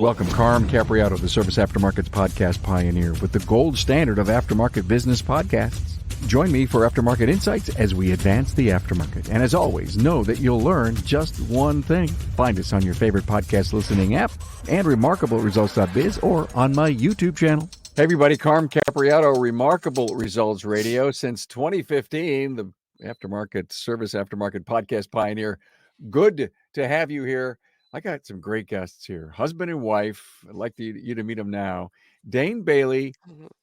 Welcome, Carm Capriato, the Service Aftermarket's podcast pioneer with the gold standard of aftermarket business podcasts. Join me for Aftermarket Insights as we advance the aftermarket. And as always, know that you'll learn just one thing. Find us on your favorite podcast listening app and remarkableresults.biz or on my YouTube channel. Hey, everybody, Carm Capriato, Remarkable Results Radio. Since 2015, the Service Aftermarket podcast pioneer. Good to have you here. I got some great guests here. Husband and wife. I'd like you to meet them now. Dane Bailey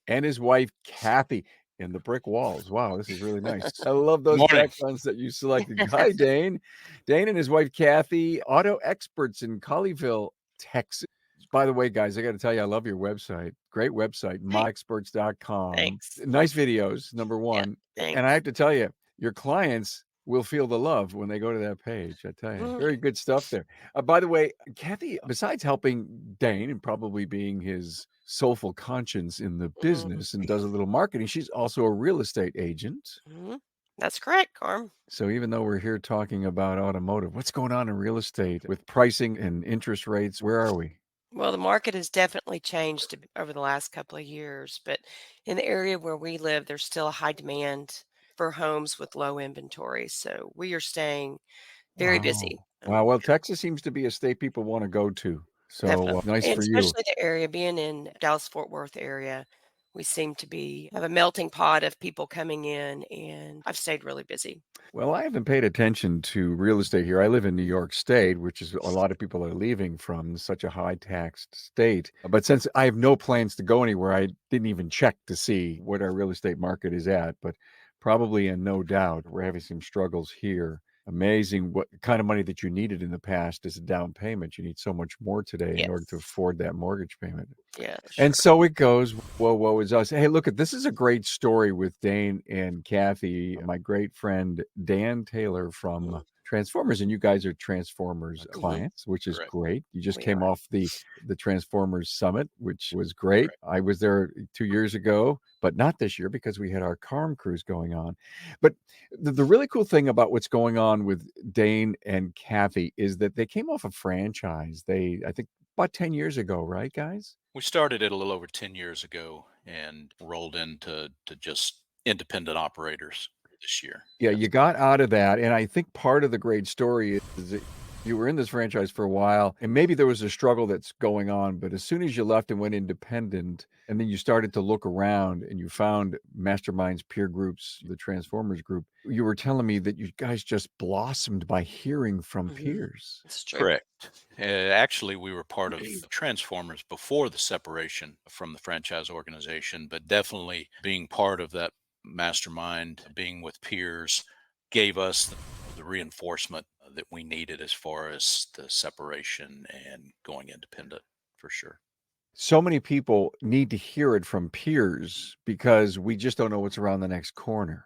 and his wife, Cathy, in the brick walls. Wow, this is really nice. I love those backgrounds that you selected. Hi, Dane. Dane and his wife, Cathy, auto experts in Colleyville, Texas. By the way, guys, I got to tell you, I love your website. Great website, myexperts.com. Thanks. Nice videos, number one. Yeah, and I have to tell you, your clients will feel the love when they go to that page. I tell you, very good stuff there. By the way, Cathy, besides helping Dane and probably being his soulful conscience in the business and does a little marketing, she's also a real estate agent. That's correct, Carm. So even though we're here talking about automotive, what's going on in real estate with pricing and interest rates? Where are we? Well, the market has definitely changed over the last couple of years, but in the area where we live, there's still a high demand for homes with low inventory. So we are staying very busy. Wow. Well, Texas seems to be a state people want to go to. So nice and for you. especially the area being in Dallas-Fort Worth area, we seem to have a melting pot of people coming in, and I've stayed really busy. Well, I haven't paid attention to real estate here. I live in New York State, which is a lot of people are leaving from, such a high taxed state. But since I have no plans to go anywhere, I didn't even check to see what our real estate market is at. But probably and no doubt we're having some struggles here. Amazing what kind of money that you needed in the past as a down payment. You need so much more today in order to afford that mortgage payment. Yeah. And so it goes. Woe is us. Hey, look, this is a great story with Dane and Cathy, my great friend Dan Taylor from Transformers, and you guys are Transformers clients, which is great. You just came off the Transformers Summit, which was great. I was there 2 years ago, but not this year because we had our Carm cruise going on. But the really cool thing about what's going on with Dane and Cathy is that they came off a franchise. I think about 10 years ago, right, guys? We started it a little over 10 years ago and rolled into just independent operators this year. Yeah, you got out of that. And I think part of the great story is that you were in this franchise for a while, and maybe there was a struggle that's going on. But as soon as you left and went independent, and then you started to look around and you found masterminds, peer groups, the Transformers group, you were telling me that you guys just blossomed by hearing from peers. That's true. Correct. Actually, we were part of Transformers before the separation from the franchise organization, but definitely being part of that mastermind, being with peers, gave us the reinforcement that we needed as far as the separation and going independent, for sure. So many people need to hear it from peers because we just don't know what's around the next corner.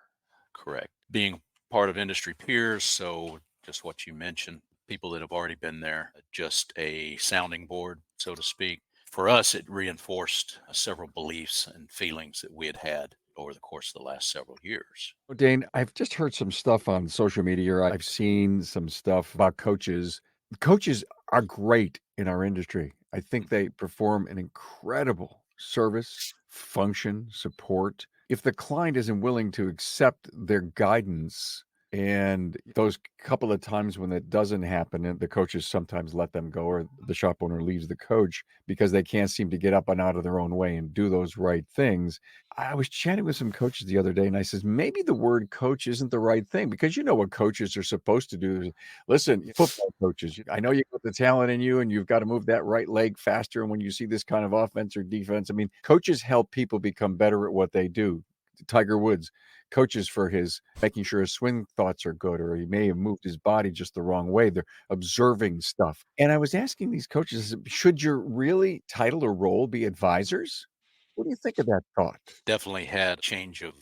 Correct. Being part of industry peers, so just what you mentioned, people that have already been there, just a sounding board, so to speak. For us, it reinforced several beliefs and feelings that we had over the course of the last several years. Dane, I've just heard some stuff on social media. I've seen some stuff about coaches. Coaches are great in our industry. I think they perform an incredible service, function, support. If the client isn't willing to accept their guidance, and those couple of times when that doesn't happen, and the coaches sometimes let them go, or the shop owner leaves the coach because they can't seem to get up and out of their own way and do those right things. I was chatting with some coaches the other day, and I says, maybe the word coach isn't the right thing, because you know what coaches are supposed to do. Listen, football coaches, I know you got the talent in you and you've got to move that right leg faster. And when you see this kind of offense or defense, I mean, coaches help people become better at what they do. Tiger Woods coaches for his making sure his swing thoughts are good, or he may have moved his body just the wrong way. They're observing stuff. And I was asking these coaches, should your really title or role be advisors? What do you think of that thought? Definitely had a change of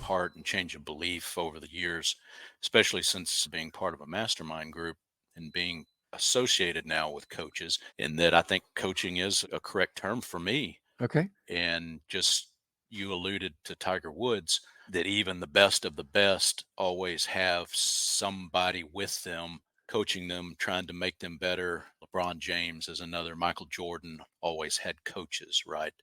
heart and change of belief over the years, especially since being part of a mastermind group and being associated now with coaches, in that I think coaching is a correct term for me. Okay. And just, you alluded to Tiger Woods, that even the best of the best always have somebody with them, coaching them, trying to make them better, LeBron James is another. Michael Jordan always had coaches, right,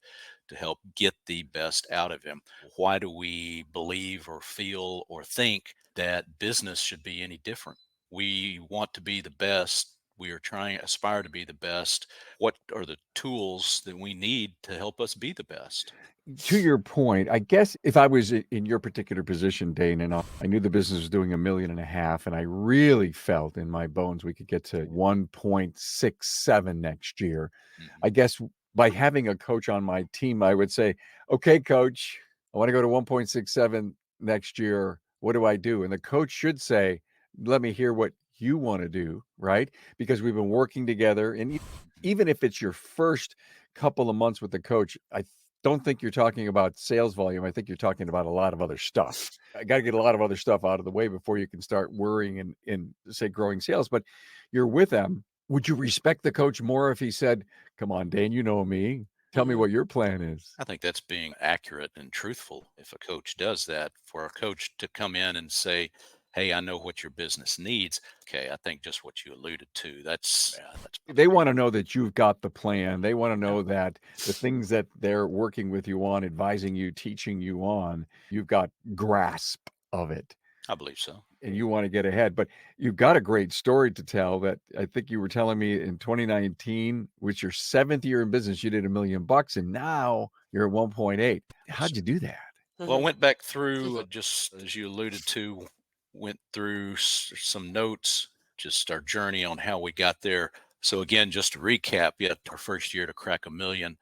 to help get the best out of him. Why do we believe or feel or think that business should be any different? We want to be the best. We are trying to aspire to be the best. What are the tools that we need to help us be the best? To your point, I guess if I was in your particular position, Dane, and I knew the business was doing 1.5 million, and I really felt in my bones we could get to 1.67 next year. Mhm. I guess by having a coach on my team, I would say, okay, coach, I want to go to 1.67 next year. What do I do? And the coach should say, let me hear what you want to do, right? Because we've been working together. And even if it's your first couple of months with the coach, I don't think you're talking about sales volume. I think you're talking about a lot of other stuff. I got to get a lot of other stuff out of the way before you can start worrying and say growing sales. But you're with them. Would you respect the coach more if he said, come on, Dane, you know me. Tell me Mhm. what your plan is. I think that's being accurate and truthful. If a coach does that, for a coach to come in and say, "Hey, I know what your business needs." Okay, I think just what you alluded to. That's They want to know that you've got the plan. They want to yeah, know that the things that they're working with you on, advising you, teaching you on, you've got grasp of it. I believe so. And you want to get ahead. But you've got a great story to tell that I think you were telling me in 2019, which your 7th year in business, you did $1 million and now you're at 1.8. How'd you do that? Well, I Mhm. went back through, just as you alluded to, went through some notes, just our journey on how we got there. So again, just to recap, yet our first year to crack 1 million.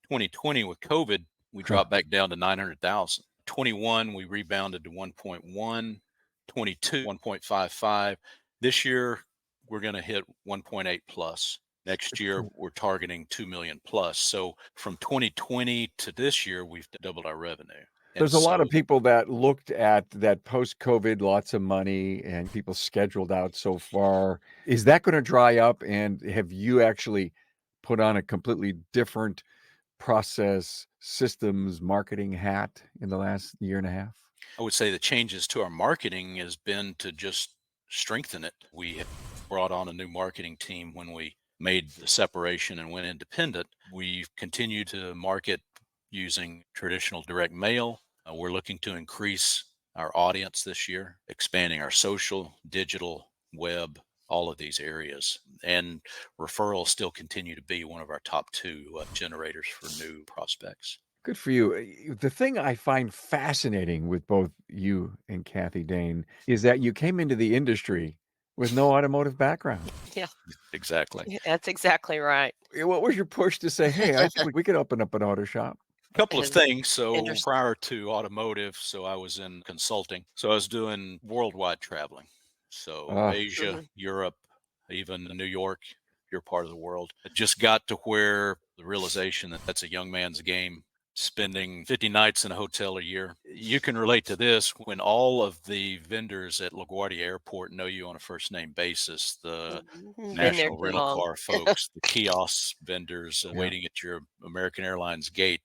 2020 with COVID, we dropped back down to 900,000. 21, we rebounded to 1.1. 22, 1.55. This year, we're going to hit 1.8 plus. Next year, we're targeting 2 million plus. So from 2020 to this year, we've doubled our revenue. And There's a lot of so people that looked at that post-COVID, lots of money and people scheduled out so far. Is that going to dry up? And have you actually put on a completely different process, systems, marketing hat in the last year and a half? I would say the changes to our marketing has been to just strengthen it. We have brought on a new marketing team when we made the separation and went independent. We've continued to market using traditional direct mail. We're looking to increase our audience this year, expanding our social, digital, web, all of these areas. And referrals still continue to be one of our top two generators for new prospects. Good for you. The thing I find fascinating with both you and Kathy Dane is that you came into the industry with no automotive background. Yeah, Exactly. that's exactly right. What was your push to say, hey, I think we could open up an auto shop? Couple of And things. So Anderson. prior to automotive, so I was in consulting. So I was doing worldwide traveling. So Uh, Asia, Mhm. Europe, even New York, your part of the world. It just got to where the realization that that's a young man's game, spending 50 nights in a hotel a year. You can relate to this when all of the vendors at LaGuardia Airport know you on a first name basis. The Mhm. Been there national too rental long. car folks, the kiosk vendors yeah. waiting at your American Airlines gate,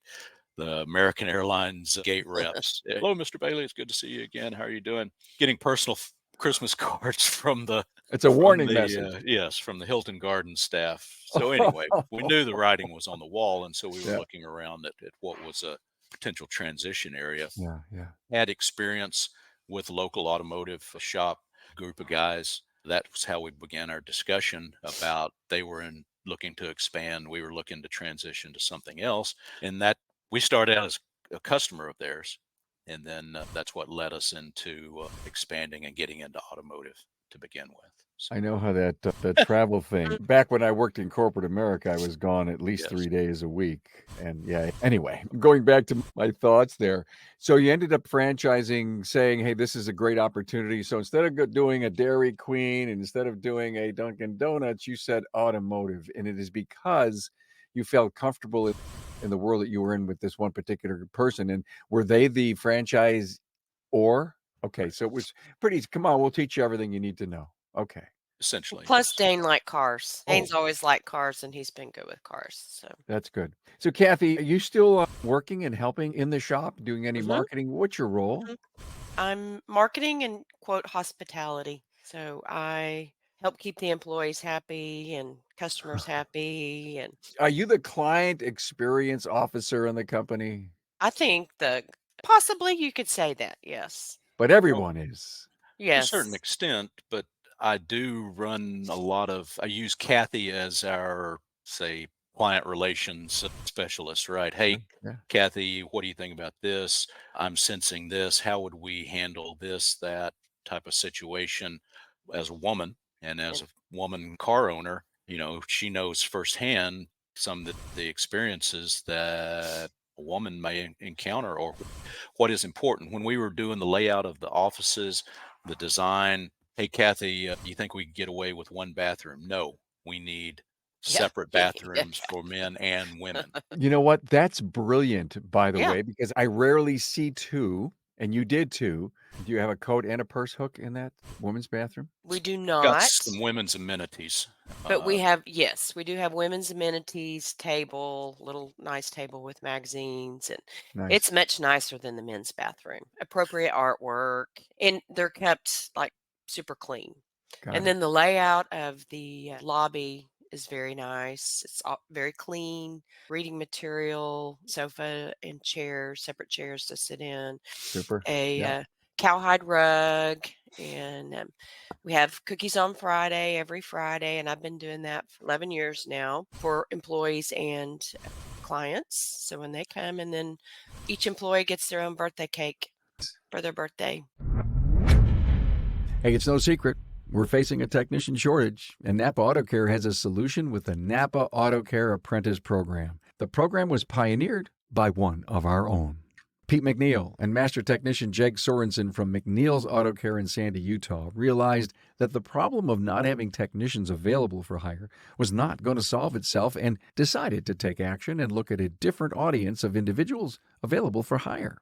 the American Airlines gate reps. Hello, Mr. Bailey. It's good to see you again. How are you doing? Getting personal Christmas cards from the It's a warning message. yes, from the Hilton Garden staff. So anyway, we knew the writing was on the wall, and so we were Yeah, looking around at what was a potential transition area. yeah, yeah. Had experience with local automotive shop group of guys. That was how we began our discussion about they were in looking to expand. We were looking to transition to something else, and that we started out as a customer of theirs, and then that's what led us into expanding and getting into automotive to begin with. So I know how that travel thing. Back when I worked in corporate America, I was gone at least yes, 3 days a week. And yeah, anyway, going back to my thoughts there. So you ended up franchising, saying, "Hey, this is a great opportunity." So instead of doing a Dairy Queen and instead of doing a Dunkin' Donuts, you said automotive, and it is because you felt comfortable in the world that you were in with this one particular person. And were they the franchise or? Okay, so it was pretty. Come on, we'll teach you everything you need to know. Okay. essentially Plus, yes. Dane liked cars. Oh, Dane's always liked cars, and he's been good with cars. So, that's good. So, Kathy, are you still working and helping in the shop, doing any hmm marketing? What's your role? hmm I'm marketing and quote hospitality. So I help keep the employees happy and customers happy. And Are you the client experience officer in the company? I think possibly you could say that. Yes. But Well, everyone is. to a certain Yes. extent, but I do run a lot of, I use Kathy as our, say, client relations specialist, right? Yeah, Hey, yeah. Kathy, what do you think about this? I'm sensing this. How would we handle this, that type of situation as a woman? And as And a woman car owner, she knows firsthand some of the experiences that a woman may encounter, or what is important. When we were doing the layout of the offices, the design, hey, Kathy, you think we can get away with one bathroom? No, we need yeah. separate Yeah. bathrooms for men and women. You know what? That's brilliant, by the Yeah. way, because I rarely see 2, and you did 2. Do you have a coat and a purse hook in that women's bathroom? We do Got not. some women's amenities. But Uh, yes, we do have women's amenities table, little nice table with magazines, and Nice. it's much nicer than the men's bathroom. Appropriate artwork, and they're kept like super clean. Got And it. then the layout of the lobby is very nice. It's all very clean, reading material, sofa and chairs, separate chairs to sit in, Super. a Yeah. cowhide rug, and we have cookies on Friday, every Friday, and I've been doing that for 11 years now for employees and clients. So when they come, and then each employee gets their own birthday cake for their birthday. Hey, it's no secret. We're facing a technician shortage, and Napa Auto Care has a solution with the Napa Auto Care Apprentice Program. The program was pioneered by one of our own. Pete McNeil and Master Technician Jake Sorensen from McNeil's Auto Care in Sandy, Utah, realized that the problem of not having technicians available for hire was not going to solve itself and decided to take action and look at a different audience of individuals available for hire.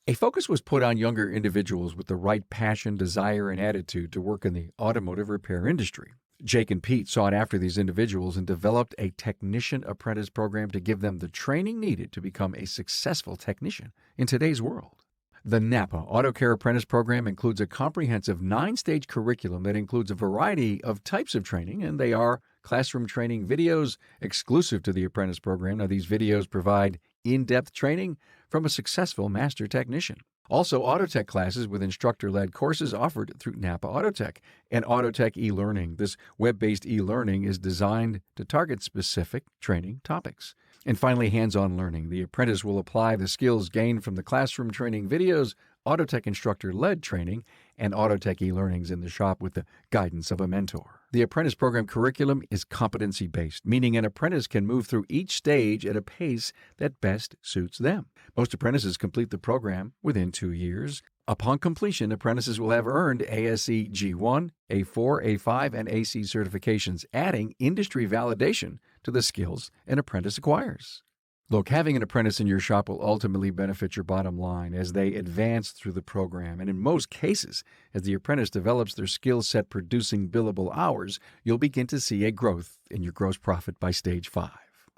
A focus was put on younger individuals with the right passion, desire, and attitude to work in the automotive repair industry. Jake and Pete sought after these individuals and developed a technician apprentice program to give them the training needed to become a successful technician in today's world. The Napa Auto Care Apprentice Program includes a comprehensive 9-stage curriculum that includes a variety of types of training, and they are classroom training videos exclusive to the apprentice program. Now, these videos provide in-depth training from a successful master technician. Also, Autotech classes with instructor-led courses offered through Napa Autotech and Autotech e-learning. This web-based e-learning is designed to target specific training topics. And finally, hands-on learning. The apprentice will apply the skills gained from the classroom training videos, Autotech instructor-led training, and Autotech e-learnings in the shop with the guidance of a mentor. The apprentice program curriculum is competency-based, meaning an apprentice can move through each stage at a pace that best suits them. Most apprentices complete the program within 2 years. Upon completion, apprentices will have earned ASE G1, A4, A5, and AC certifications, adding industry validation to the skills an apprentice acquires. Look, having an apprentice in your shop will ultimately benefit your bottom line as they advance through the program. And in most cases, as the apprentice develops their skill set producing billable hours, you'll begin to see a growth in your gross profit by stage 5.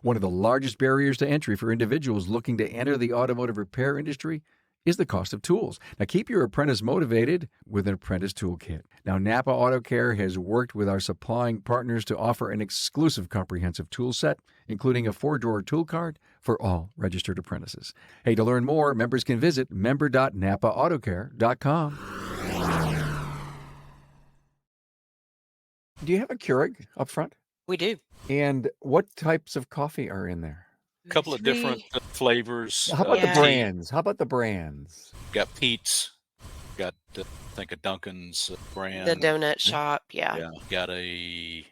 One of the largest barriers to entry for individuals looking to enter the automotive repair industry is the cost of tools. Now, keep your apprentice motivated with an apprentice toolkit. Now, Napa Auto Care has worked with our supplying partners to offer an exclusive comprehensive tool set, including a 4-drawer tool cart for all registered apprentices. Hey, to learn more, members can visit member.napaautocare.com. Do you have a Keurig up front? We do. And what types of coffee are in there? a couple of different flavors. How about the Yeah. brands? How about the brands? Got Pete's, got I think a Dunkin's brand. The donut shop. Yeah. Yeah, got a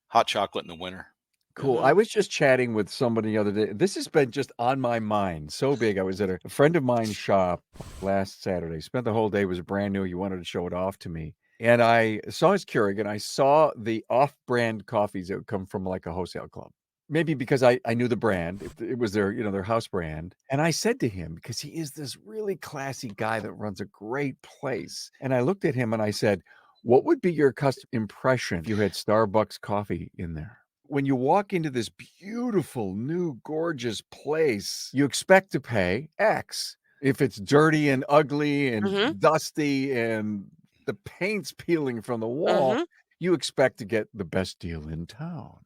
hot chocolate in the winter. Cool. Mhm. I was just chatting with somebody the other day. This has been just on my mind so big. I was at a friend of mine's shop last Saturday. Spent the whole day. It was brand new. He wanted to show it off to me. And I saw his Keurig and I saw the off-brand coffees that would come from like a wholesale club. Maybe because I knew the brand. It was their, their house brand. And I said to him, because he is this really classy guy that runs a great place. And I looked at him and I said, what would be your custom impression if you had Starbucks coffee in there? When you walk into this beautiful, new, gorgeous place, you expect to pay X. If it's dirty and ugly and Mhm. dusty and the paint's peeling from the wall, Mhm. you expect to get the best deal in town.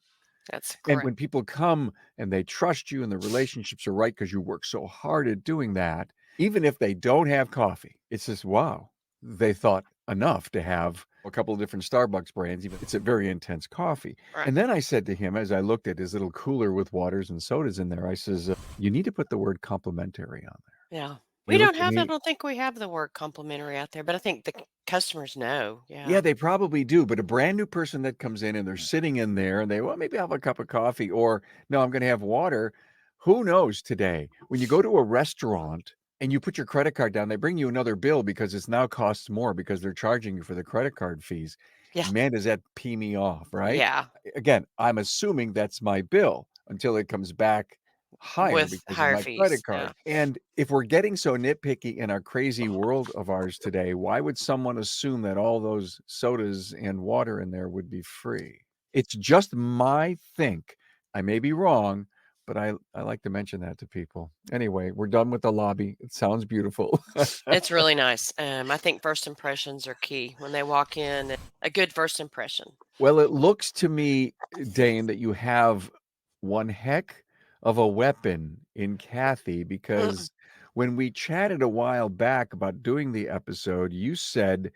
That's And correct. when people come and they trust you and the relationships are right because you work so hard at doing that, even if they don't have coffee, it's just, wow, they thought enough to have a couple of different Starbucks brands, even it's a very intense coffee. Right. And then I said to him, as I looked at his little cooler with waters and sodas in there, I says, you need to put the word complimentary on there. Yeah. He We looked don't at have I me. don't think we have the word complimentary out there, but I think the customers know. Yeah, Yeah. they probably do, but a brand new person that comes in and they're sitting in there and they, well, maybe I'll have a cup of coffee or no, I'm going to have water. Who knows today? When you go to a restaurant and you put your credit card down, they bring you another bill because it's now costs more because they're charging you for the credit card fees. Yeah. Man, does that pee me off, right? Yeah. Again, I'm assuming that's my bill until it comes back higher With because of higher my credit fees. card. Yeah. And if we're getting so nitpicky in our crazy world of ours today, why would someone assume that all those sodas and water in there would be free? It's just my think. I may be wrong, but I like to mention that to people. Anyway, we're done with the lobby. It sounds beautiful. It's really nice. I think first impressions are key when they walk in. A good first impression. Well, it looks to me, Dane, that you have one heck of a weapon in Kathy Mm. because when we chatted a while back about doing the episode, you said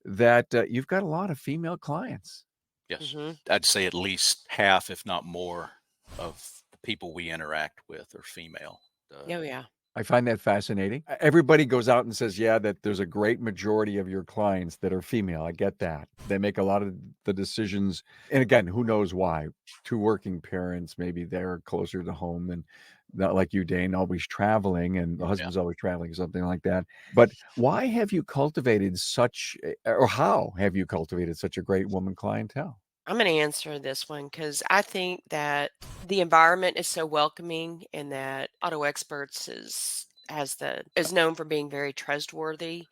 that you've got a lot of female clients. Yes. Mm-hmm. I'd say at least half, if not more, of the people we interact with are female. Oh yeah. I find that fascinating. Everybody goes out and says, yeah, that there's a great majority of your clients that are female. I get that. They make a lot of the decisions. And again, who knows why? Two working parents, maybe they're closer to home and not like you, Dane, always traveling and the Yeah. husband's always traveling, something like that. But why have you cultivated such, or how have you cultivated such a great woman clientele? I'm going to answer this one because I think that the environment is so welcoming, and that Auto Experts is known for being very trustworthy.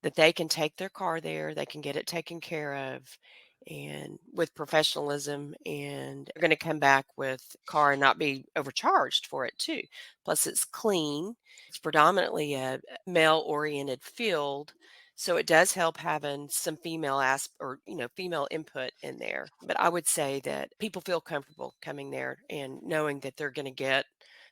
That they can take their car there, they can get it taken care of, and with professionalism, and they're going to come back with a car and not be overcharged for it too. Plus, it's clean. It's predominantly a male-oriented field, so it does help having some female input in there. But I would say that people feel comfortable coming there and knowing that they're going to get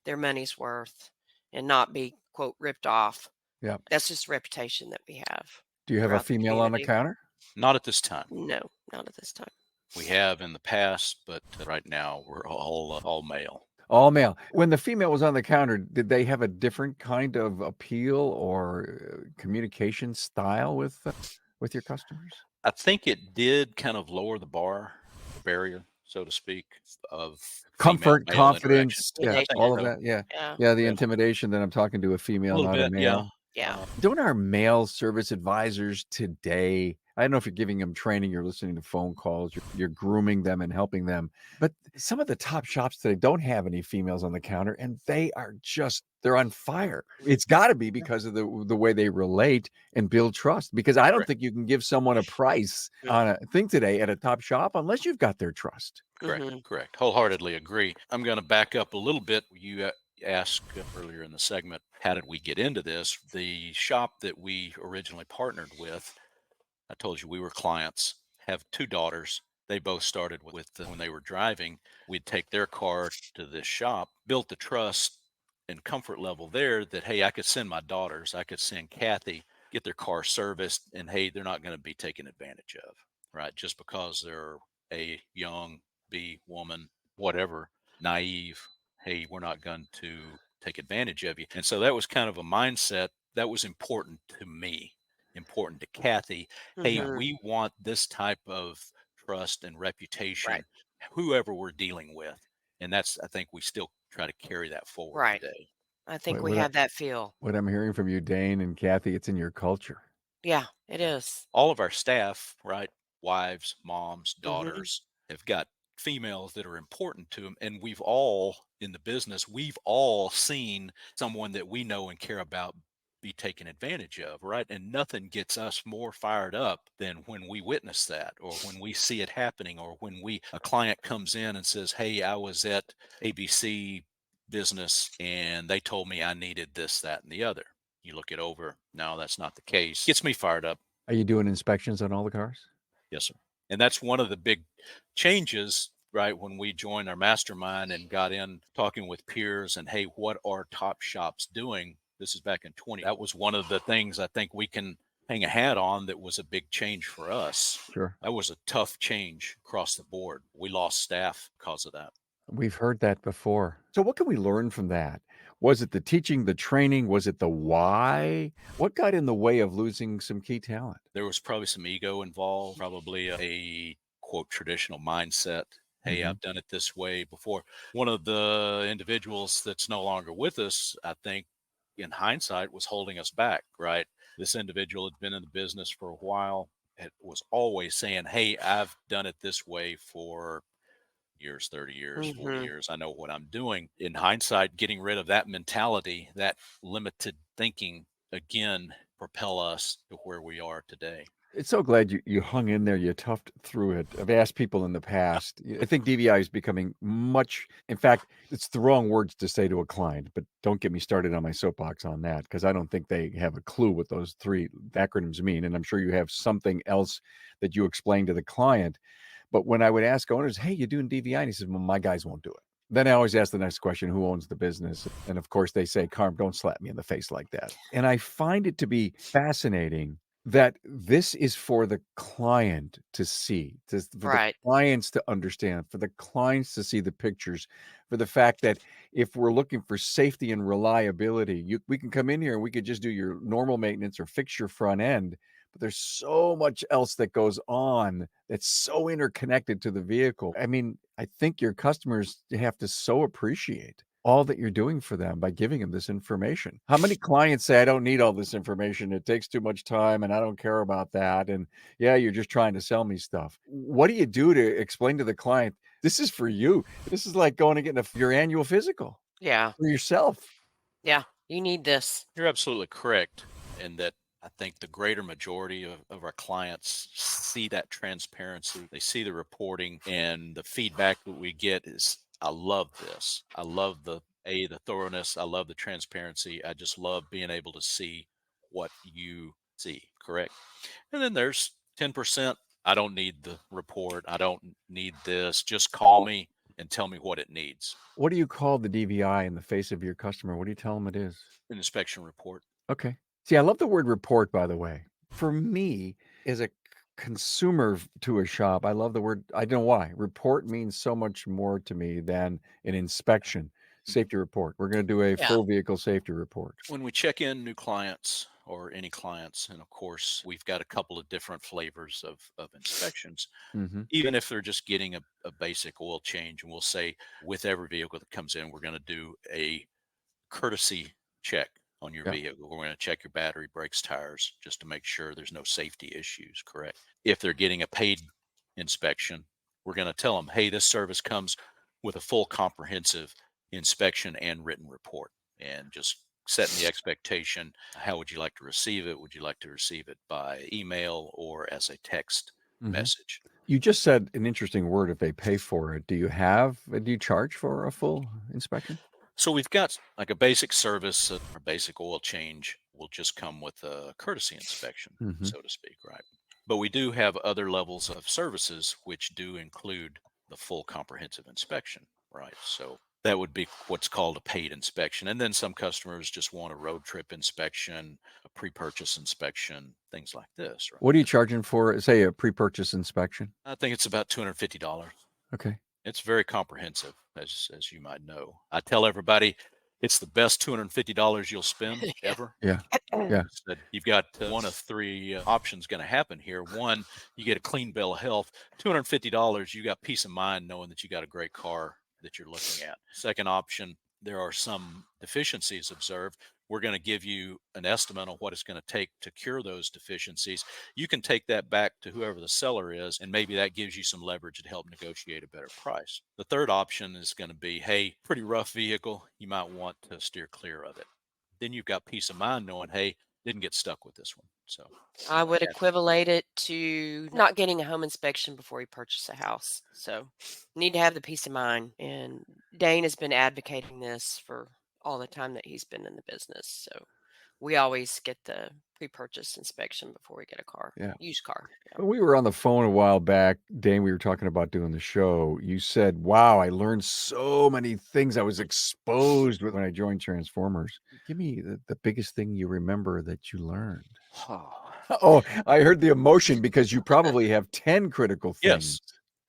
their money's worth and not be quote ripped off. Yeah. That's just the reputation that we have Do you have a throughout the female on the community. counter? Not at this time. No, not at this time. We have in the past, but right now we're all male. All male. When the female was on the counter, did they have a different kind of appeal or communication style with your customers? I think it did kind of lower the barrier, so to speak, of Comfort, female-male interaction. confidence, yeah, I think all of Intimidation. so. that, yeah. Yeah. Yeah, the Yeah. intimidation that I'm talking to a A female, little not a bit, yeah. male. Yeah. Don't our male service advisors today, I don't know if you're giving them training, you're listening to phone calls, you're grooming them and helping them, but some of the top shops today don't have any females on the counter, and they're on fire. It's gotta be because of the way they relate and build trust, because I don't Correct. think you can give someone a price on a thing today at a top shop unless you've got their trust. Correct. Hmm. Correct. Wholeheartedly agree. I'm going to back up a little bit. You asked earlier in the segment, how did we get into this? The shop that we originally partnered with, I told you we were clients, have two daughters. They both started with when they were driving. We'd take their car to this shop, built the trust and comfort level there that, hey, I could send my daughters, I could send Kathy, get their car serviced, and hey, they're not going to be taken advantage of, right? Just because they're a young B woman, whatever, naive, hey, we're not going to take advantage of you. And so that was kind of a mindset that was important to me, important to Kathy. Hey, Hmm. we want this type of trust and Right. reputation, whoever we're dealing with. And that's, I think we still try to carry that forward Right. today. I think What we what I have that feel. what I'm hearing from you, Dane and Kathy, it's in your culture. Yeah, it is. All of our staff, right? Wives, moms, Hmm. daughters have got females that are important to them. And we've all in the business, we've all seen someone that we know and care about be taken advantage of, right? And nothing gets us more fired up than when we witness that, or when we see it happening, or when a client comes in and says, hey, I was at ABC business and they told me I needed this, that, and the other. You look it over. No, that's not the case. Gets me fired up. Are you doing inspections on all the cars? Yes, sir. And that's one of the big changes right? When we joined our mastermind and got in talking with peers and, hey, what are top shops doing? This is back in 20. That was one of the things I think we can hang a hat on that was a big change for us. Sure. That was a tough change across the board. We lost staff because of that. We've heard that before. So what can we learn from that? Was it the teaching, the training? Was it the why? What got in the way of losing some key talent? There was probably some ego involved, probably a quote traditional mindset. Hey, Mhm. I've done it this way before. One of the individuals that's no longer with us, I think, in hindsight, was holding us back, right? This individual had been in the business for a while. It was always saying, hey, I've done it this way for years, 30 years, 40 Mhm. years. I know what I'm doing. In hindsight, getting rid of that mentality, that limited thinking, again, propel us to where we are today. It's so glad you hung in there, you toughed through it. I've asked people in the past. I think DVI is becoming much, in fact, it's the wrong words to say to a client, but don't get me started on my soapbox on that because I don't think they have a clue what those 3 acronyms mean, and I'm sure you have something else that you explain to the client. But when I would ask owners, "Hey, you doing DVI?" And he says, "Well, my guys won't do it." Then I always ask the next question, "Who owns the business?" And of course, they say, "Carm, don't slap me in the face like that." And I find it to be fascinating that this is for the client to see, for the Right. clients to understand, for the clients to see the pictures, for the fact that if we're looking for safety and reliability, we can come in here and we could just do your normal maintenance or fix your front end, but there's so much else that goes on that's so interconnected to the vehicle. I mean, I think your customers have to so appreciate all that you're doing for them by giving them this information. How many clients say, "I don't need all this information. It takes too much time and I don't care about that." And yeah, you're just trying to sell me stuff. What do you do to explain to the client, this is for you? This is like going to get your annual physical Yeah. for yourself. Yeah. You need this. You're absolutely correct in that. I think the greater majority of our clients see that transparency. They see the reporting and the feedback that we get is, I love this. I love the thoroughness. I love the transparency. I just love being able to see what you see. Correct. And then there's 10%. I don't need the report. I don't need this. Just call me and tell me what it needs. What do you call the DVI in the face of your customer? What do you tell them it is? An inspection report. Okay. See, I love the word report, by the way. For me, as a consumer to a shop, I love the word. I don't know why. Report means so much more to me than an inspection. Mhm. Safety report. We're going to do a Yeah. full vehicle safety report. When we check in new clients or any clients, and of course, we've got a couple of different flavors of inspections, Hmm. even if they're just getting a basic oil change, and we'll say with every vehicle that comes in, we're going to do a courtesy check on your Yeah. vehicle. We're going to check your battery, brakes, tires, just to make sure there's no safety issues, correct? If they're getting a paid inspection, we're going to tell them, hey, this service comes with a full comprehensive inspection and written report, and just setting the expectation. How would you like to receive it? Would you like to receive it by email or as a text Hmm. message? You just said an interesting word. If they pay for it, do you charge for a full inspection? So we've got like a basic service, a basic oil change will just come with a courtesy inspection, Hmm. so to speak, right? But we do have other levels of services which do include the full comprehensive inspection, right? So that would be what's called a paid inspection. And then some customers just want a road trip inspection, a pre-purchase inspection, things like this, right? What are you charging for, say, a pre-purchase inspection? I think it's about $250. Okay. It's very comprehensive, as you might know. I tell everybody it's the best $250 you'll spend Yeah. ever. Yeah. Yeah. Is that you've got one of three options going to happen here. One, you get a clean bill of health. $250, you got peace of mind knowing that you got a great car that you're looking at. Second option, there are some deficiencies observed. We're going to give you an estimate on what it's going to take to cure those deficiencies. You can take that back to whoever the seller is, and maybe that gives you some leverage to help negotiate a better price. The third option is going to be, hey, pretty rough vehicle. You might want to steer clear of it. Then you've got peace of mind knowing, hey, didn't get stuck with this one. So, I would yeah. equivalate it to not getting a home inspection before you purchase a house. So, need to have the peace of mind. And Dane has been advocating this for all the time that he's been in the business. So, we always get the pre-purchase inspection before we get a car, Yeah. used car. Yeah. When we were on the phone a while back, Dane, we were talking about doing the show. You said, wow, I learned so many things I was exposed with when I joined Transformers. Give me the biggest thing you remember that you learned. Oh, I heard the emotion because you probably have 10 critical things.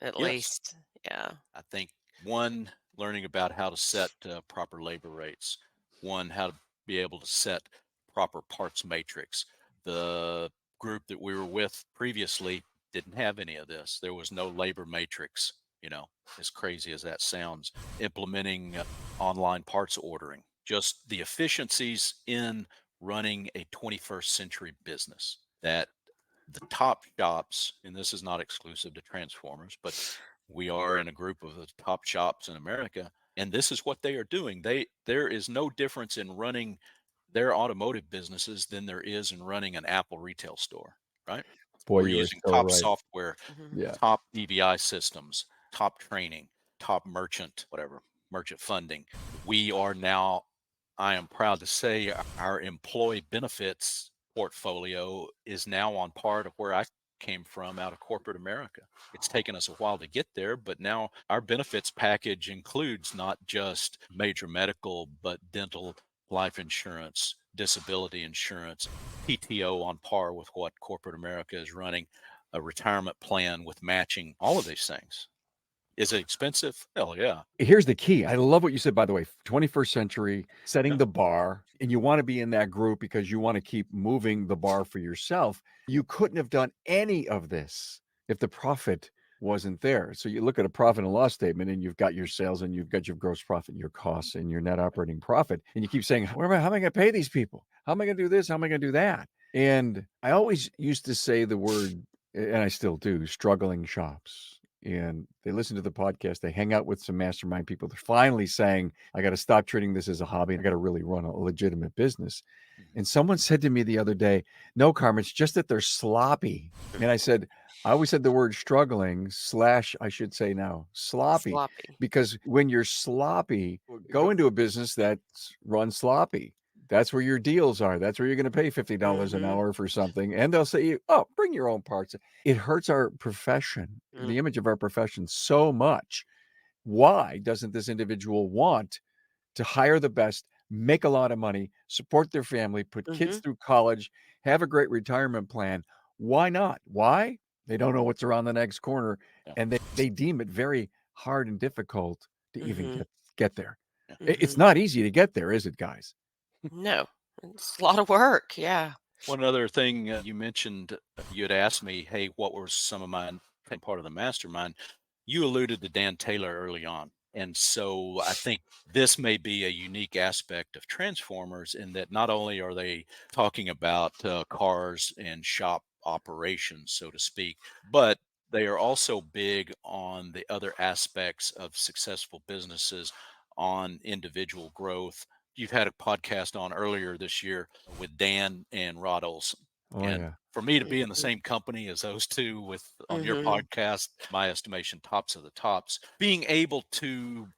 Yes. At Yes. least. Yeah. I think one, learning about how to set proper labor rates. One, how to be able to set proper parts matrix. The group that we were with previously didn't have any of this. There was no labor matrix, as crazy as that sounds. Implementing online parts ordering, just the efficiencies in running a 21st century business that the top shops, and this is not exclusive to Transformers, but we are in a group of the top shops in America, and this is what they are doing. There is no difference in running their automotive businesses than there is in running an Apple retail store, right? Boy, We're you are using so top right. software, Mhm. Yeah. top EVI systems, top training, top merchant, whatever, merchant funding. We are now, I am proud to say, our employee benefits portfolio is now on part of where I came from out of corporate America. It's taken us a while to get there, but now our benefits package includes not just major medical, but dental, life insurance, disability insurance, PTO on par with what corporate America is running, a retirement plan with matching, all of these things. Is it expensive? Hell yeah. Here's the key. I love what you said, by the way, 21st century, setting Yeah. the bar, and you want to be in that group because you want to keep moving the bar for yourself. You couldn't have done any of this if the profit wasn't there. So you look at a profit and loss statement and you've got your sales and you've got your gross profit, your costs and your net operating profit. And you keep saying, how am I going to pay these people? How am I going to do this? How am I going to do that? And I always used to say the word, and I still do, struggling shops. And they listen to the podcast. They hang out with some mastermind people. They're finally saying, I got to stop treating this as a hobby. I got to really run a legitimate business. And someone said to me the other day, no, Carmen, it's just that they're sloppy. And I said, I always said the word struggling / I should say now sloppy, Sloppy. because when you're sloppy, go into a business that's run sloppy. That's where your deals are. That's where you're going to pay $50 an hour for something. And they'll say, oh, bring your own parts. It hurts our profession, the image of our profession so much. Why doesn't this individual want to hire the best, make a lot of money, support their family, put kids through college, have a great retirement plan? Why not? Why? They don't know what's around the next corner, Yeah. and they deem it very hard and difficult to even get there. Yeah. It's not easy to get there, is it, guys? No, it's a lot of work. Yeah. One other thing you mentioned, you had asked me, hey, what were some of my part of the mastermind? You alluded to Dan Taylor early on. And so I think this may be a unique aspect of Transformers in that not only are they talking about cars and shop operations, so to speak, but they are also big on the other aspects of successful businesses, on individual growth. You've had a podcast on earlier this year with Dan and Rod Olson. Oh, And yeah. for me to be in the same company as those two with on your podcast, my estimation, tops of the tops, being able to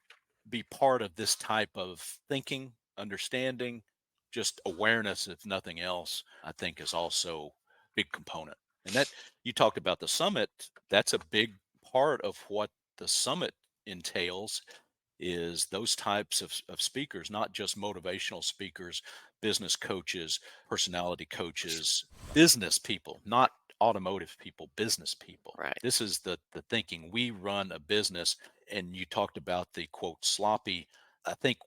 be part of this type of thinking, understanding, just awareness, if nothing else, I think is also a big component. And that you talked about the summit, that's a big part of what the summit entails is those types of speakers, not just motivational speakers, business coaches, personality coaches, business people, not automotive people, business people. Right. This is the thinking. We run a business, and you talked about the quote sloppy. I think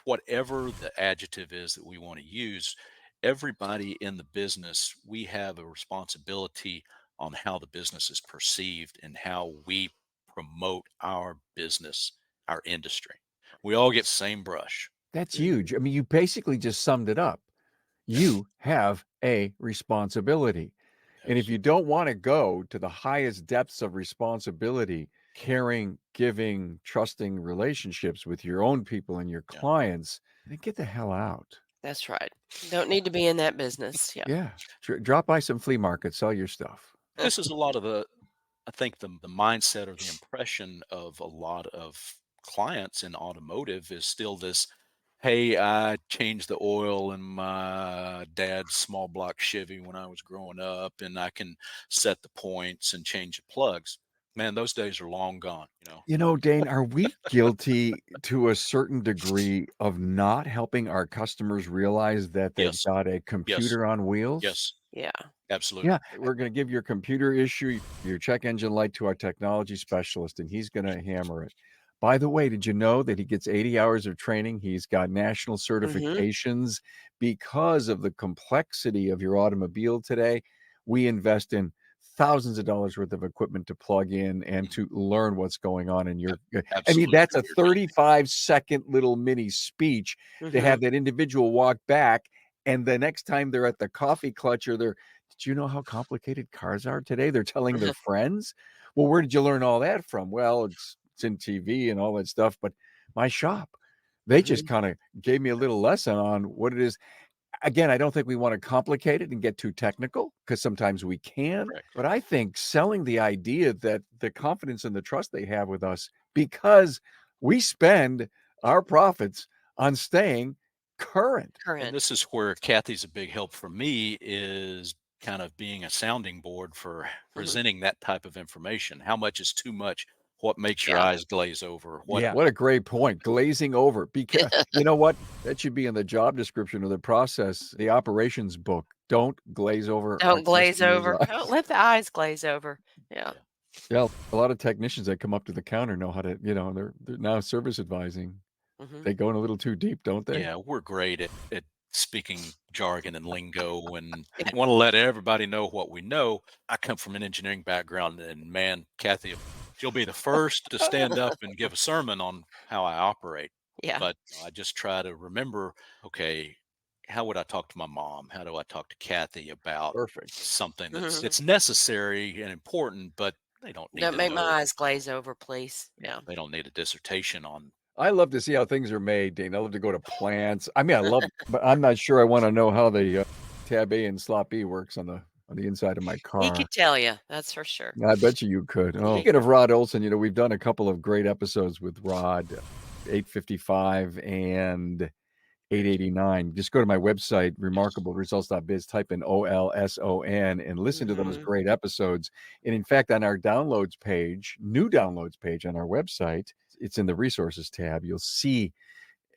whatever the adjective is that we want to use, everybody in the business, we have a responsibility on how the business is perceived and how we promote our business, our industry. We all get the same brush. That's huge. I mean, you basically just summed it up. You have a responsibility. And if Yes. you don't want to go to the highest depths of responsibility, caring, giving, trusting relationships with your own people and your Yeah. clients, then get the hell out. That's right. Don't need to be in that business. Yeah. Yeah. Drop by some flea market, sell your stuff. This is a lot of I think the mindset or the impression of a lot of clients in automotive is still this, Hey, I changed the oil in my dad's small block Chevy when I was growing up, and I can set the points and change the plugs. Man, those days are long gone, you know? You know, Dane, are we guilty to a certain degree of not helping our customers realize that they've Yes, got a yes, computer on wheels? yes, Yeah. Yeah, absolutely. we're gonna give your computer issue, your check engine light to our technology specialist, and he's gonna hammer it. By the way, did you know that he gets 80 hours of training? He's got national Hmm. certifications because of the complexity of your automobile today. We invest in thousands of dollars worth of equipment to plug in and Mhm. to learn what's going on in your I mean, Absolutely. that's a 35-second little mini speech to Hmm. have that individual walk back, and the next time they're at the coffee clutch or they're did you know how complicated cars are today? They're telling their friends. Well, where did you learn all that from? Well, it's in TV and all that stuff, but my shop, they just Hmm. kind of gave me a little lesson on what it is. Again, I don't think we want to complicate it and get too technical because sometimes we can, Correct. but I think selling the idea that the confidence and the trust they have with us because we spend our profits on staying current. And Current. this is where Kathy's a big help for me is kind of being a sounding board for Hmm. presenting that type of information. How much is too much? What makes your Yeah. eyes glaze over? What Yeah, what a great point, glazing over, because you know what? That should be in the job description of the process, the operations book. Don't glaze over our Don't glaze customers' over. Don't eyes. let the eyes glaze over. Yeah. yeah. Yeah, a lot of technicians that come up to the counter know how to, they're now service advising. Hmm. They go in a little too deep, don't they? Yeah, we're great at speaking jargon and lingo and want to let everybody know what we know. I come from an engineering background, and man, Kathy, she'll be the first to stand up and give a sermon on how I operate. Yeah. But I just try to remember, okay, how would I talk to my mom? How do I talk to Kathy about Perfect. something that's Hmm. it's necessary and important, but they don't need Don't to make my know. eyes glaze over, please. Yeah, Yeah. they don't need a dissertation on. I love to see how things are made, Dane. I love to go to plants. I mean, I love but I'm not sure I wanna know how the, tab A and slot B works on the inside of my He car. could tell you, that's for sure. I bet you could. Oh, He, speaking of Rod Olson, we've done a couple of great episodes with Rod, 855 and 889. Just go to my website, remarkableresults.biz, type in OLSON and listen to those hmm great episodes. And in fact, on our downloads page, new downloads page on our website, it's in the resources tab. You'll see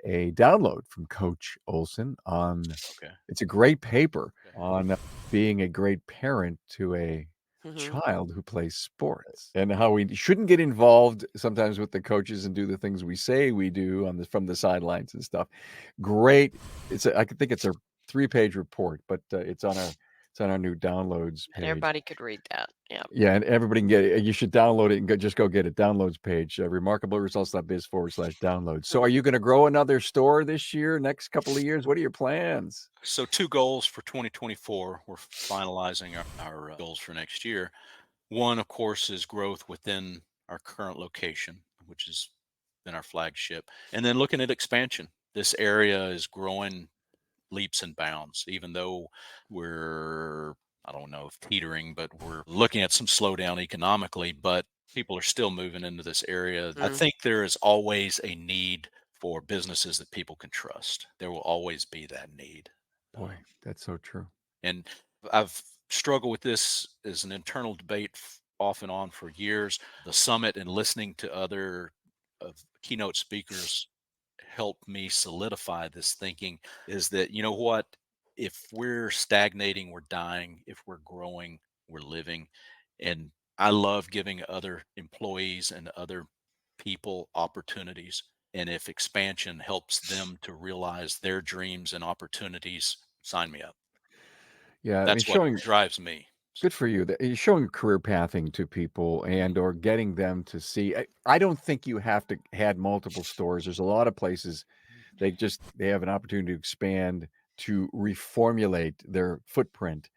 a download from Coach Olson on Okay. it's a great paper Okay. on being a great parent to a hmm child who plays sports and how we shouldn't get involved sometimes with the coaches and do the things we say we do on the from the sidelines and stuff. Great. I could think it's a 3-page report, but it's on our new downloads And page. everybody could read that. Yeah. Yeah, and everybody can get it. You should download it and just go get it. Downloads page, remarkableresults.biz/download. So are Mhm. you going to grow another store this year, next couple of years? What are your plans? So two goals for 2024. We're finalizing our goals for next year. One, of course, is growth within our current location, which has been our flagship, and then looking at expansion. This area is growing leaps and bounds, even though we're, I don't know if teetering, but we're looking at some slowdown economically, but people are still moving into this area. I Mhm. think there is always a need for businesses that people can trust. There will always be that need. Boy, that's so true. And I've struggled with this as an internal debate off and on for years. The summit and listening to other keynote speakers helped me solidify this thinking is that, you know what? If we're stagnating, we're dying. If we're growing, we're living. And I love giving other employees and other people opportunities. And if expansion helps them to realize their dreams and opportunities, sign me up. Yeah, I mean, That's what showing drives me. good for you that you're showing career pathing to people Mhm. and or getting them to see. I don't think you have to had multiple stores. There's a lot of places they have an opportunity to expand, to reformulate their footprint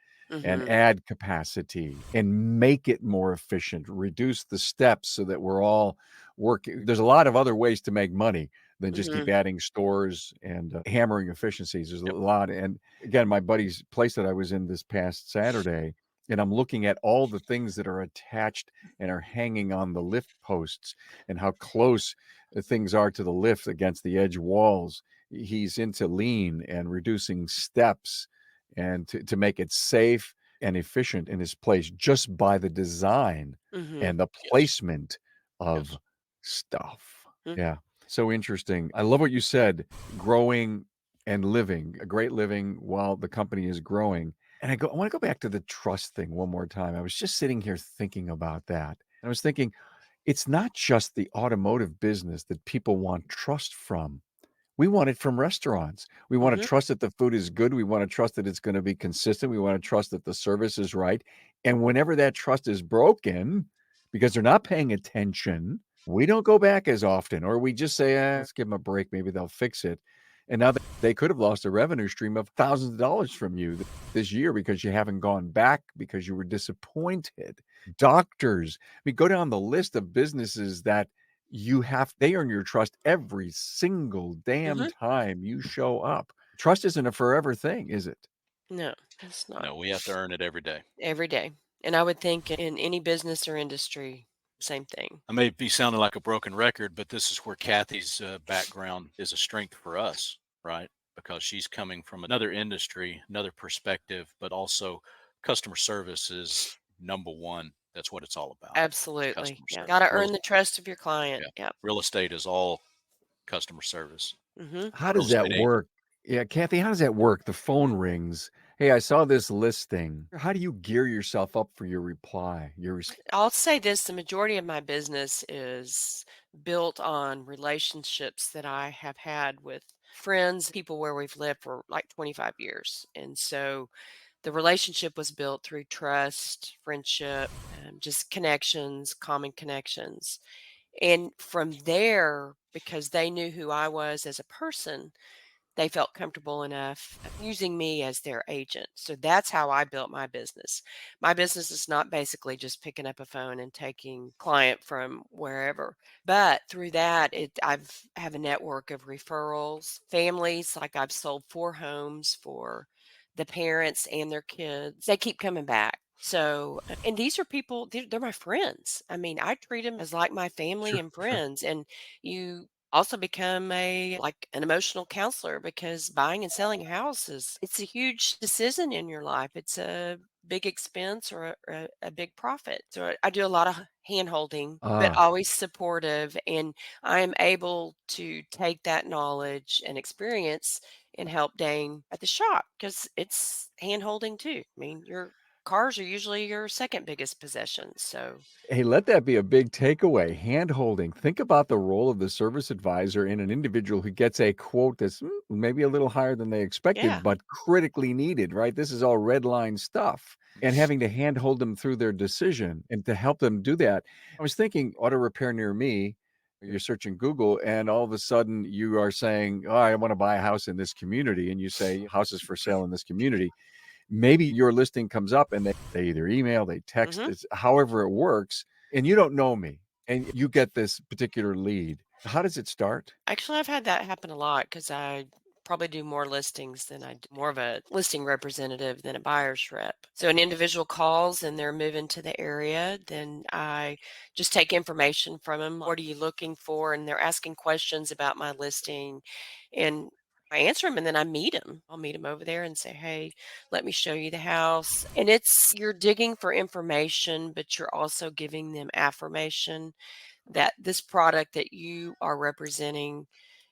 and Mhm. add capacity and make it more efficient, reduce the steps so that we're all working. There's a lot of other ways to make money than just keep Mhm. adding stores and hammering efficiencies. There's a Yep. lot. And again, my buddy's place that I was in this past Saturday, and I'm looking at all the things that are attached and are hanging on the lift posts and how close things are to the lift against the edge walls. He's into lean and reducing steps and to make it safe and efficient in his place just by the design Mhm. and the Yes. placement of Yes. stuff. Mm. Yeah. So interesting. I love what you said, growing and living, a great living while the company is growing. And I want to go back to the trust thing one more time. I was just sitting here thinking about that. I was thinking, it's not just the automotive business that people want trust from. We want it from restaurants. We want to Mhm. trust that the food is good. We want to trust that it's going to be consistent. We want to trust that the service is right. And whenever that trust is broken because they're not paying attention, we don't go back as often, or we just say, let's give them a break. Maybe they'll fix it. And now they could have lost a revenue stream of thousands of dollars from you this year because you haven't gone back because you were disappointed. Doctors, we go down the list of businesses that they earn your trust every single damn Mhm. time you show up. Trust isn't a forever thing, is it? No, it's not. No, we have to earn it every day. Every day. And I would think in any business or industry, same thing. I may be sounding like a broken record, but this is where Kathy's background is a strength for us, right? Because she's coming from another industry, another perspective, but also customer service is number one. That's what it's all about. It's Absolutely. customer Yeah. service. Gotta earn the trust of your client. Yeah, Yeah. real estate is all customer service. Mhm. How Real does that estate agent. work? Yeah, Kathy, how does that work? The phone rings. Hey, I saw this listing. How do you gear yourself up for your reply? I'll say this, the majority of my business is built on relationships that I have had with friends, people where we've lived for like 25 years. And so the relationship was built through trust, friendship, just connections, common connections. And from there, because they knew who I was as a person, they felt comfortable enough using me as their agent. So that's how I built my business. My business is not basically just picking up a phone and taking client from wherever. But through that, I've have a network of referrals, families, like I've sold 4 homes for the parents and their kids. They keep coming back. So, and these are people, they're my friends. I mean, I treat them as like my family Sure, and sure. friends. And you also become an emotional counselor because buying and selling a house it's a huge decision in your life. It's a big expense or a big profit. So I do a lot of hand holding, but Ah, always supportive. And I am able to take that knowledge and experience and help Dane at the shop because it's hand holding too. I mean, your cars are usually your second biggest possession. So hey, let that be a big takeaway. Hand holding. Think about the role of the service advisor in an individual who gets a quote that's maybe a little higher than they expected, yeah. but critically needed, right? This is all red line stuff. And having to hand hold them through their decision and to help them do that. I was thinking auto repair near me. You're searching Google, and all of a sudden you are saying, oh, I want to buy a house in this community. And you say, houses for sale in this community. Maybe your listing comes up and they either email, they text, Hmm. it's however it works, and you don't know me, and you get this particular lead. How does it start? Actually, I've had that happen a lot because I probably do more listings than I do, more of a listing representative than a buyer's rep. So an individual calls and they're moving to the area, then I just take information from them. What are you looking for? And they're asking questions about my listing, and I answer them and then I meet them. I'll meet them over there and say, hey, let me show you the house. And you're digging for information, but you're also giving them affirmation that this product that you are representing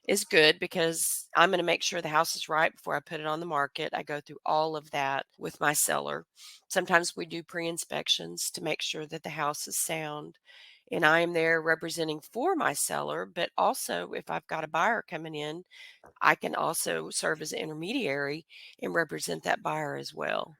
is good because I'm going to make sure the house is right before I put it on the market. I go through all of that with my seller. Sometimes we do pre inspections to make sure that the house is sound. And I am there representing for my seller, but also if I've got a buyer coming in, I can also serve as an intermediary and represent that buyer as well.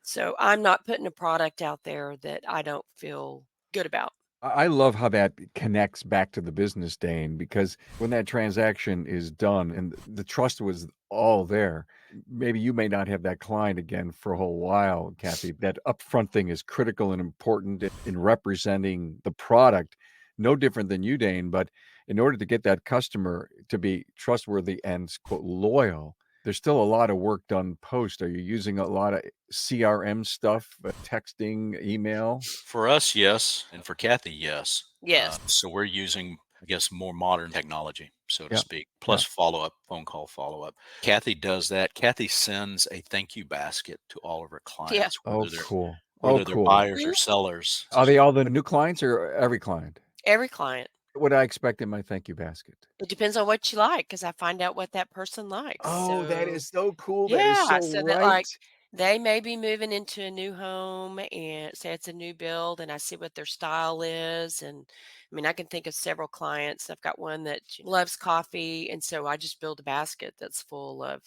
So I'm not putting a product out there that I don't feel good about. I love how that connects back to the business, Dane, because when that transaction is done and the trust was all there, maybe you may not have that client again for a whole while, Kathy. That upfront thing is critical and important in representing the product, no different than you, Dane. But in order to get that customer to be trustworthy and quote loyal, there's still a lot of work done post. Are you using a lot of CRM stuff, texting, email? For us, yes, and for Kathy, yes. Yes. So we're using I guess, more modern technology, so to Yeah. speak, Yeah. plus follow-up, phone call follow-up. Kathy does that. Kathy sends a thank you basket to all of her Yeah. clients, Oh, cool. Oh, whether they're cool. buyers or sellers. Are they all the new clients or every client? Every client. What I expect in my thank you basket? It depends on what you like, because I find out what that person likes. Oh, that So is so cool. That is yeah, so so that right. like they may be moving into a new home and say it's a new build and I see what their style is. And I mean, I can think of several clients. I've got one that loves coffee. And so I just build a basket that's full of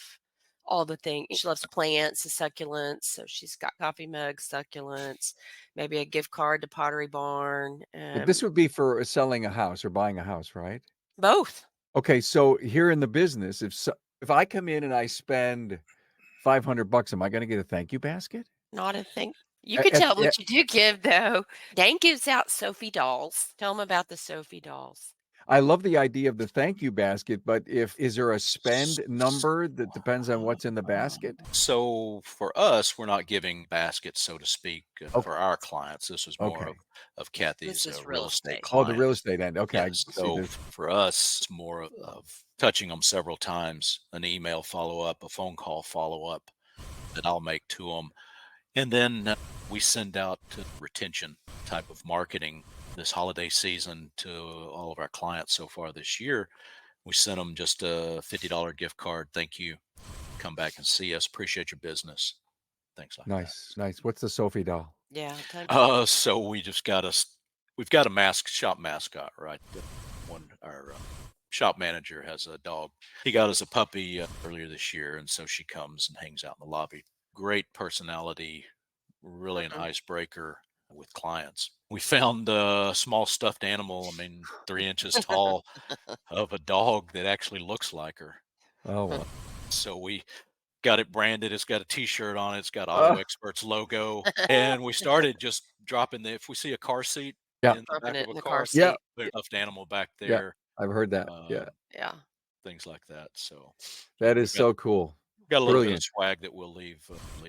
all the things. She loves plants and succulents. So she's got coffee mugs, succulents, maybe a gift card to Pottery Barn. But this would be for selling a house or buying a house, right? Both. Okay, so here in the business, if I come in and I spend $500, am I going to get a thank you basket? Not a thing. You At, can at, tell at- what you do give, though. Dane gives out Sophie dolls. Tell them about the Sophie dolls. I love the idea of the thank you basket, but is there a spend number that depends on what's in the basket? So for us, we're not giving baskets, so to speak, Okay. for our clients. This was more Okay. of Kathy's This is real real estate estate. Oh, the real clients. estate end. Okay, Yeah. I see So this. for us, it's more of touching them several times, an email follow up, a phone call follow up that I'll make to them. And then we send out retention type of marketing this holiday season to all of our clients so far this year. We sent them just a $50 gift card. Thank you. Come back and see us. Appreciate your business. Things like that. Nice, nice. What's the Sophie doll? Yeah, tell me about So we've got a shop mascot, right? One, our shop manager has a dog. He got us a puppy earlier this year. And so she comes and hangs out in the lobby. Great personality, really an Mhm. icebreaker with clients. We found a small stuffed animal, 3 inches tall, of a dog that actually looks like her. Oh, wow. So we got it branded. It's got a T-shirt on it. It's got Auto Uh, Experts logo, and we started just dropping if we see a car seat yeah, in the Dropping back it of in a the car car, yeah, seat. there's a stuffed animal back yeah. there, I've heard that. Yeah, Yeah. things like that. So that is we've got so cool. got a little bit of Brilliant, swag that we'll leave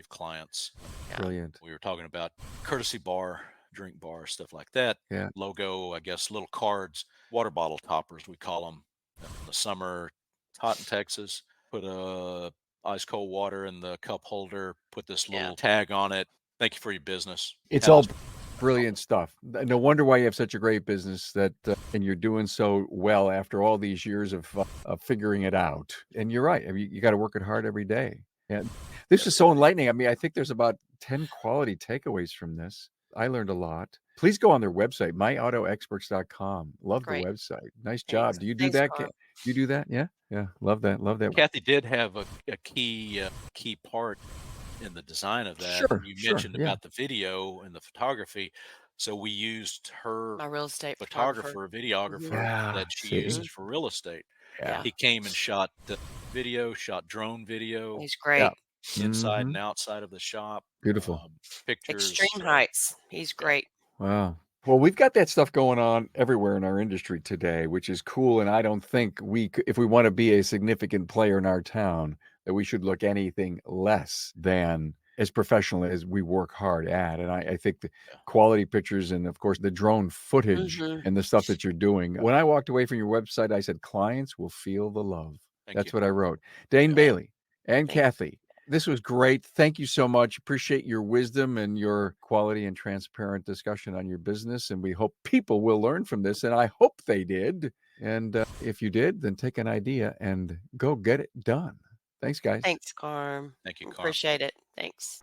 clients. Yeah. brilliant. We were talking about courtesy bar, drink bar, stuff like that. Yeah. Logo, I guess, little cards, water bottle toppers, we call them. In the summer, it's hot in Texas. Put a ice cold water in the cup holder. Put this Yeah. little tag on it. Thank you for your business. It's all Pals. brilliant stuff. No wonder why you have such a great business and you're doing so well after all these years of figuring it out. And you're right. I mean, you got to work it hard every day. And this is so enlightening. I mean, I think there's about 10 quality takeaways from this. I learned a lot. Please go on their website, myautoexperts.com. Love the Great. website. Nice Thanks. job. Do you do Thanks, that? Carm. You do that? Yeah. Yeah. Love that. Love that. Kathy did have a key part in the design of that. Sure. You Sure. mentioned Yeah. about the video and the photography. So we used her My real estate photographer. photographer, Mhm. videographer Yeah. that she See? uses for real estate. Yeah. Yeah. He came and shot the video, shot drone video, He's Yeah. great. inside Hmm. and outside of the shop, Beautiful. pictures. Extreme heights. He's Yeah, great. Wow. Well, we've got that stuff going on everywhere in our industry today, which is cool. And I don't think if we want to be a significant player in our town, that we should look anything less than as professional as we work hard at. And I think the yeah. quality pictures and, of course, the drone footage Mhm. and the stuff that you're doing. When I walked away from your website, I said, clients will feel the love. Thank you. That's what I wrote. Dane Yeah. Bailey and Thank Kathy. This was great. Thank you so much. Appreciate your wisdom and your quality and transparent discussion on your business. And we hope people will learn from this. And I hope they did. And if you did, then take an idea and go get it done. Thanks, guys. Thanks, Carm. Thank you, Carm. Appreciate it. Thanks.